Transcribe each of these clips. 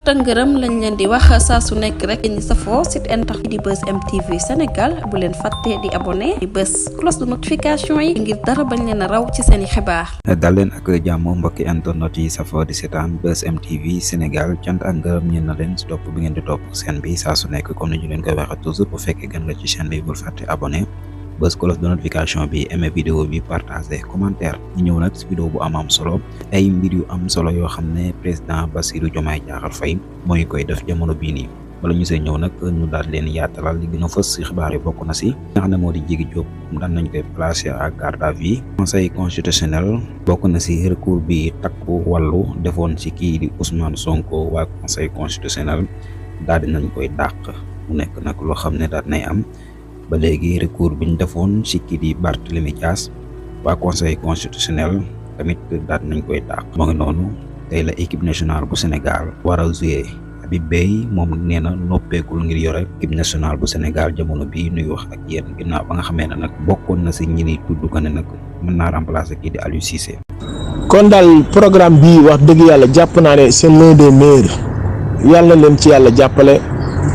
Tëngërëm lañ leen di wax saa su nekk rek ñi safoo site internet di Buzz M TV Sénégal bu leen fàtte di abonné di bës cloche de notification yi ngir dara bañ leen a raw ci seen i xibaar. dal leen ak jàmm mbokki internet yi safoo di seetaan Buzz M TV Sénégal cant ak ngërëm ñeen na leen si topp bi ngeen di topp seen bi saa su nekk comme ni ñu leen koy waxee toujours bu fekkee gën nga ci chaîne bi bul fàtte abonné bës cloche de notification bi aimé vidéo bi partagé commentaire ñu ñëw nag si vidéo bu am solo ay mbir yu am solo yoo xam ne président Bassirou Diomaye Diakhar Faye mooy koy def jamono bii nii wala ñu see ñëw nag ñu daal leen yaatalal li gën a fës si xibaar yi bokk na si nga xam ne moo di Jigi Diop daan nañ koy placé à garde à vue conseil constitutionnel bokk na si recours bi takku wàllu defoon si kii di Ousmane Sonko waa conseil constitutionnel daal di nañ koy dàq mu nekk nag loo xam ne daal nay am ba léegi recours bi ñu defoon si kii di Barthélémy Dias waa conseil constitutionnel tamit daal nañ koy dàq moo ngi noonu tey la équipe nationale bu Sénégal war a jouer Habib Beye moom nee na noppeekul ngir yore équipe nationale bu Sénégal jamono bii nuy wax ak yéen ginnaaw ba nga xamee ne nag bokkoon na si ñi ni tudd ko ne nag mën naa remplacer kii di Aliou Cissé. kon daal programme bii wax dëgg yàlla jàpp naa ne c'est l'un des meilleurs yàlla leen ci yàlla jàppale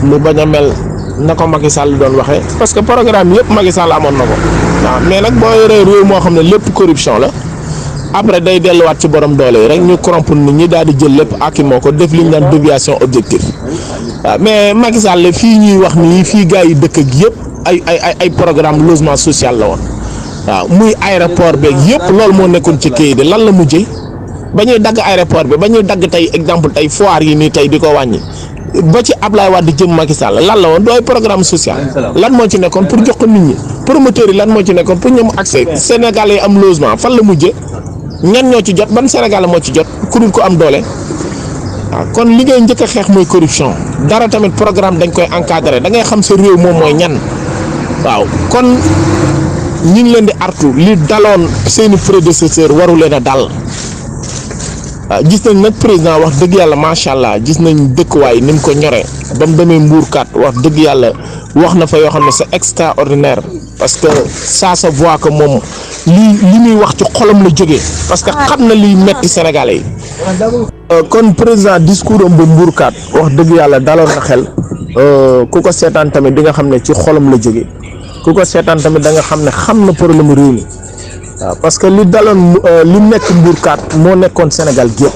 mu bañ a mel na ko Macky Sall doon waxee parce que programme yëpp Macky Sall amoon na ko waaw mais nag boo yoree réew moo xam ne lépp corruption la après day delluwaat ci borom doole yi rek ñu corrompre nit ñi daal di jël lépp aki moo ko def li ñu naan déviation objectif waaw mais Macky Sall fii ñuy wax nii fii gars yi dëkk ak yëpp ay programme logement social la woon waaw muy aéroport beeg yëpp loolu moo nekkoon ci kayit de lan la mujjee ba ñuy dagg aéroport bi ba ñuy dagg tey exemple tey foire yi nii tey di ko wàññi. ba ci Ablaye Wade jëm Macky Sall lan la woon dooy programme social lan moo ci nekkoon pour jox ko nit ñi promoteurs yi lan moo ci nekkoon pour ñoom accès Sénégalais yi am logement fan la mujjee ñan ñoo ci jot ban Sénégalais moo ci jot ku dul ko am doole waaw kon li ngay njëkk a xeex mooy corruption dara tamit programme dañ koy encadrer da ngay xam sa réew moom mooy ñan waaw kon ñu ngi leen di artu li daloon seeni prédécesseur waru leen a dal. gis nañ nag président wax dëgg yàlla macha allah gis nañ dëkkuwaay ni mu ko ñoree ba mu demee Mbourkat wax dëgg yàlla wax na fa yoo xam ne c'est extraordinaire parce que ça se voit que moom li muy wax ci xolam la jógee parce que xam na liy metti Sénégalais yi. kon président discours am ba Mbourkat wax dëgg yàlla daloon na xel ku ko seetaan tamit di nga xam ne ci xolam la jógee ku ko seetaan tamit da nga xam ne xam na problème réew mi. waaw parce que li daloon li nekk Mbourkat moo nekkoon Sénégal gépp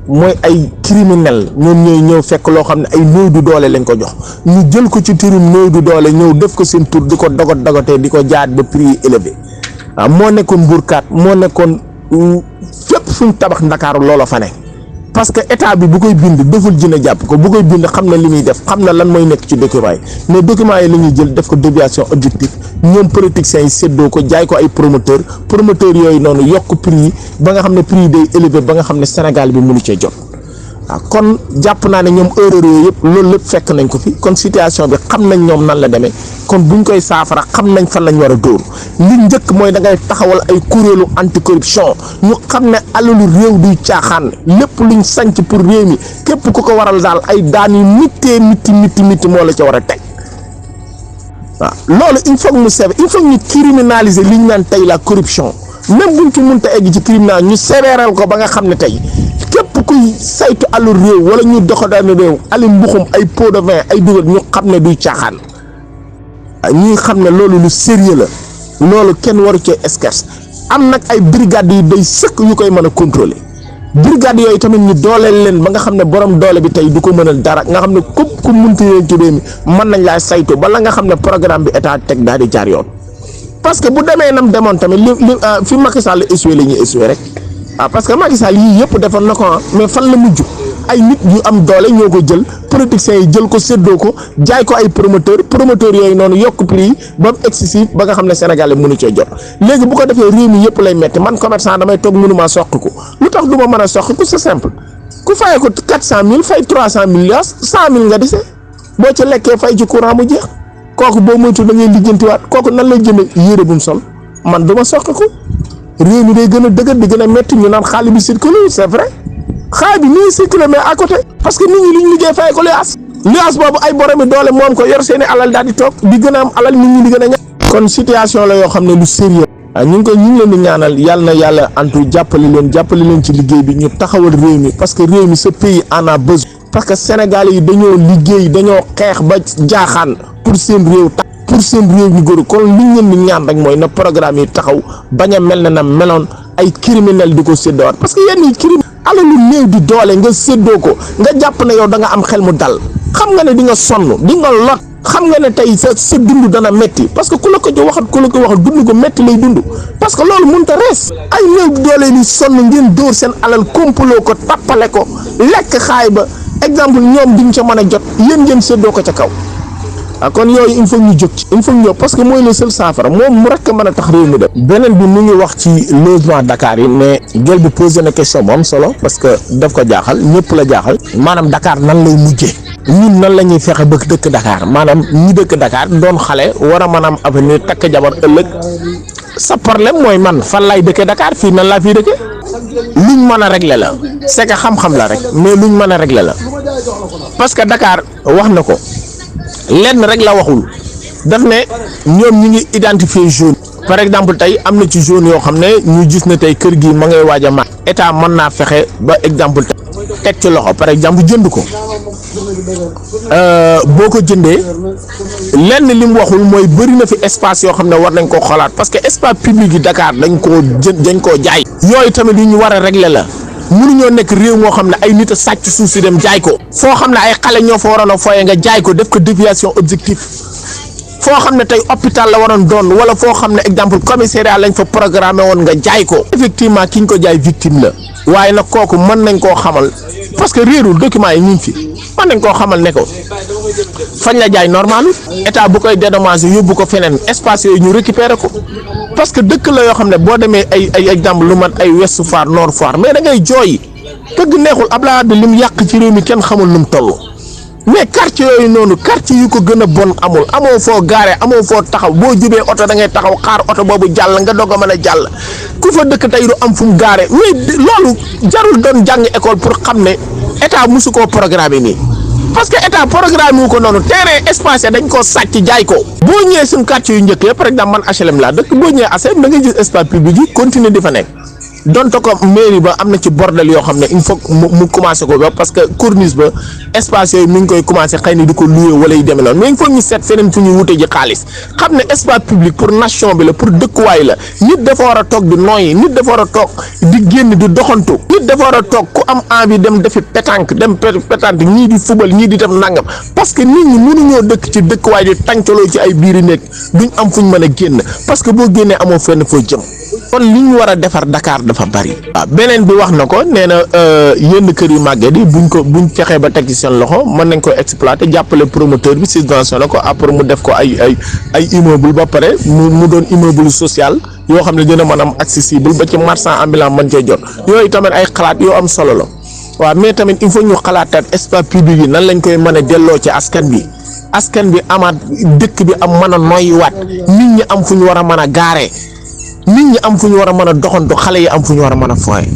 mooy ay criminel ñoom ñooy ñëw fekk loo xam ne ay néew du doole lañ ko jox ñu jël ko ci turum néew du doole ñëw def ko seen tur di ko dogatee di ko jaat ba prix yi élevé waaw moo nekkoon Mbourkat moo nekkoon fépp fu ñu tabax Ndakaaru loola fa ne parce que état bi bu koy bind deful jina jàpp ko bu koy bind xam na li muy def xam na lan mooy nekk ci document yi mais document yi la ñuy jël def ko déviation objectif ñoom politiciens yi séddoo ko jaay ko ay promoteur yooyu noonu yokk prix yi ba nga xam ne prix yi day élevé ba nga xam ne Sénégal bi mënu cee jot waaw kon jàpp naa ne ñoom erreur yooyu yëpp loolu lépp fekk nañ ko fi kon situation bi xam nañ ñoom nan la demee kon buñ koy saafara xam nañ fan lañ war a dóor li njëkk mooy da ngay taxawal ay kuréelu anticorruption ñu xam ne alalu réew duy caaxaan lépp luñ sanc pour réew mi képp ku ko waral daal ay daan yu mitti moo la ca war a teg waaw loolu il faut mu sévère il faut ñu criminaliser li ñu naan tey la corruption même buñ ci mënta egg ci criminal ñu sévéral ko ba nga xam ne tey képp kuy saytu àllu réew wala ñu doxadaani réew ali mbuxum ay pot de vin ay dugal ñu xam ne duy caaxaan ñi xam ne loolu lu sérieux la loolu kenn waru cee esquerce am nag ay brigades yu day sëkk yu koy mën a contrôler brigades yooyu tamit ñu dooleel leen ba nga xam ne borom doole bi tey du ko mënal dara nga xam ne képp ku munti leen ci réew mi mën nañ laa saytu bala nga xam ne programme bi état teg daal di jaar yoon parce que bu demee nam demoon tamit li fi Macky Sall échoué la ñuy échoué rek waaw parce que Macky Sall yii yëpp defoon na ko mais fan la mujj ay nit yu am doole ñoo ko jël politiciens yi jël ko séddoo ko jaay ko ay promoteur yooyu noonu yokk prix yi ba mu excessif ba nga xam ne Sénégalais mënu cee jot léegi bu ko defee réew mi yëpp lay metti man commerçant damay toog mënumaa soqiku lu tax du ma mën a soqiku c'est simple ku fayee ko 400000 fay 300000 yaas 100000 nga dese boo ci lekkee fay ci courant mu jeex kooku boo moytu da ngay lijjantiwaat kooku nan lay jënd yére bu mu sol man du ma soqiku réew mi day gën a dëgër di gën a metti ñu naan xaalis bi circulé c'est vrai xaalis bi nii circulé mais à côté parce que nit ñi li ñu liggéey fay ko liaas boobu ay boromi doole moom ko yor seeni alal daal di toog di gën a am alal nit ñi di gën a ñàkk kon situation la yoo xam ne lu sérieux ñu ngi leen di ñaanal yàlla na yàlla antu jàppale leen ci liggéey bi ñu taxawal réew mi parce que réew mi ce pays en a besoin parce que Sénégalais yi dañoo liggéey dañoo xeex ba jaaxaan pour seen réew pour seen réew ñu góor kon liñ leen di ñaan rek mooy na programme yi taxaw bañ a mel na meloon ay criminel di ko séddowaat parce que yenn yi alalu néew di doole nga séddoo ko nga jàpp ne yow da nga am xel mu dal xam nga ne di nga sonn di nga lot xam nga ne tey sa dund dana metti parce que ku la ko waxal dund ko metti lay dund parce que loolu mënut a rees ay néew di doole ni sonn ngeen dóor seen alal kompaloo ko tappale ko lekk xaay ba exemple ñoom diñ ca mën a jot yéen ngeen séddoo ko ca kaw kon yooyu il faut ñu jóg ci il faut ñu parce que mooy le seul saafara moom mu rekk mën a tax réew mi dem. beneen bi mu ngi wax ci logement Dakar yi mais jël bi posé na question bu am solo parce que daf ko jaaxal ñëpp la jaaxal maanaam Dakar nan lay mujjee ñun nan la ñuy fexe ba dëkk Dakar maanaam ñi dëkk Dakar doon xale war a mën a am avenir takk jabar ëllëg sa problème mooy man fan laay dëkkee Dakar fii nan laa fii dëkkee luñ mën a régler la c'est que xam-xam la rek mais luñ mën a régler la parce que Dakar wax na ko. lenn rek la waxul daf ne ñoom ñi ngi identifier zone par exemple tey am na ci zone yoo xam ne ñu gis ne tey kër gi ma ngay waaj a mat état mën naa fexe ba exemple teg ci loxo par exemple jënd ko boo ko jëndee lenn li mu waxul mooy bëri na fi espace yoo xam ne war nañ koo xoolaat parce que espace public yi Dakar dañ koo jaay yooyu tamit yu ñu war a régler la mënuñoo nekk réew moo xam ne ay nit a sàcc suuf si dem jaay ko foo xam ne ay xale ñoo fa waroon a foyee nga jaay ko def ko déviation objectif foo xam ne tey hôpital la waroon doon wala foo xam ne exemple commissariat lañ fa programmé woon nga jaay ko effectivement ki ñu ko jaay victime la waaye nag kooku mën nañ koo xamal parce que réerul document yi ñu ngi fi mën nañ koo xamal ne ko fañ la jaay normal état bu koy dédommager yóbbu ko feneen espace yooyu ñu récupérer ko parce que dëkk la yoo xam ne boo demee ay exemple lu mat ay Ouest Foire Nord Foire mais da ngay jooy dëgg neexul Abdoulaye Wade li mu yàq ci réew mi kenn xamul nu mu toll mais quartier yooyu noonu quartier yu ko gën a bon amul amoo foo gaare amoo foo taxaw boo jubee oto da ngay taxaw xaar oto boobu jàll nga doog a mën a jàll ku fa dëkk tey du am fu mu gaare mais loolu jarul doon jàng école pour xam ne état mosu koo programme nii parce que état programme wu ko noonu terrain espacé dañ koo sàcc jaay ko boo ñëwee suñu quartier yu njëkk par exemple man HLM laa dëkk boo ñëwee HLM da ngay gis espace public yi continuer di fa nekk donte ko mairie ba am na ci bordel yoo xam ne il faut mu commencé ko ba parce que corniche ba espace yooyu mi ngi koy commencé xëy na di ko louer wala yu demee noonu mais il faut ñu seet feneen fu ñu wute ji xaalis xam ne espace public pour nation bi la pour dëkkuwaay la nit dafa war a toog di nooyi nit dafa war a toog di génn di doxantu nit dafa war a toog ku am envie dem defi pétanque dem pétanque ñii di fubal ñii di dem nangam parce que nit ñi mënuñoo dëkk ci dëkkuwaay di tàncaloo ci ay biiri nekk duñ am fuñ mën a génn parce que boo génnee amoo fenn foo jëm kon li ñu war a defar Dakar dafa bari. waaw beneen bi wax na ko nee na yenn kër yu màgget yi buñ fexee ba teg ci seen loxo mën nañ ko exploiter jàppale promoteur bi subventionné ko après mu def ko ay immeuble ba pare mu doon immeuble social yoo xam ne dina mën am accessible ba ci marchand ambulant mën cee jot yooyu tamit ay xalaat yoo am solo la waaw mais tamit il faut ñu xalaataat espace public yi nan lañ koy mën a delloo ci askan bi amaat dëkk bi am mën a noyyiwaat nit ñi am fu ñu war a mën a gaaree. nit ñi am fu ñu war a mën a doxantu xale yi am fu ñu war a mën a fooye